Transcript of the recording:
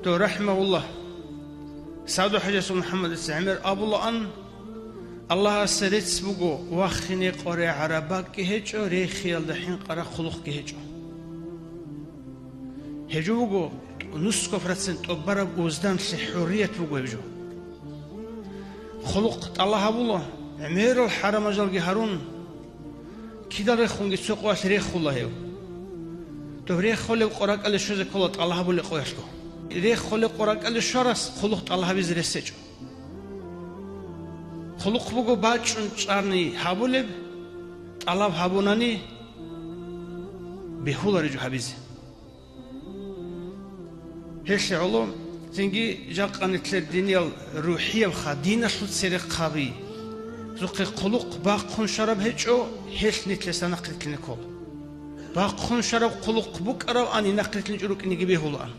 تو رحمه الله سعد حجة محمد السعمر أبو الله سرت بقو وخني قري عربك كهجو ريخيل دحين قرا خلق كهجو هجو بقو نص كفرتسن تبرا بوزدان حرية بقو بجو خلق الله أبو عمير الحرم جل هارون كده ريخون جسوق واش ريخ الله يو تو ريخ خلق قراك على شو زكولت الله أبو لقويشلو ريخ خلق قراك على شرس خلق الله بيزرسجو خلق بقو باچون چارني حابولب طلب حابوناني بهولا رجو حبيزي هيش علوم زنجي جاقان الدنيا الروحية وخدينة شلت سرق قابي زوقي خلق باقون شرب هيجو هيش نتلسا نقلت لنكول باقون شرب خلق بك أرو أني نقلت لنجروك إني بهولا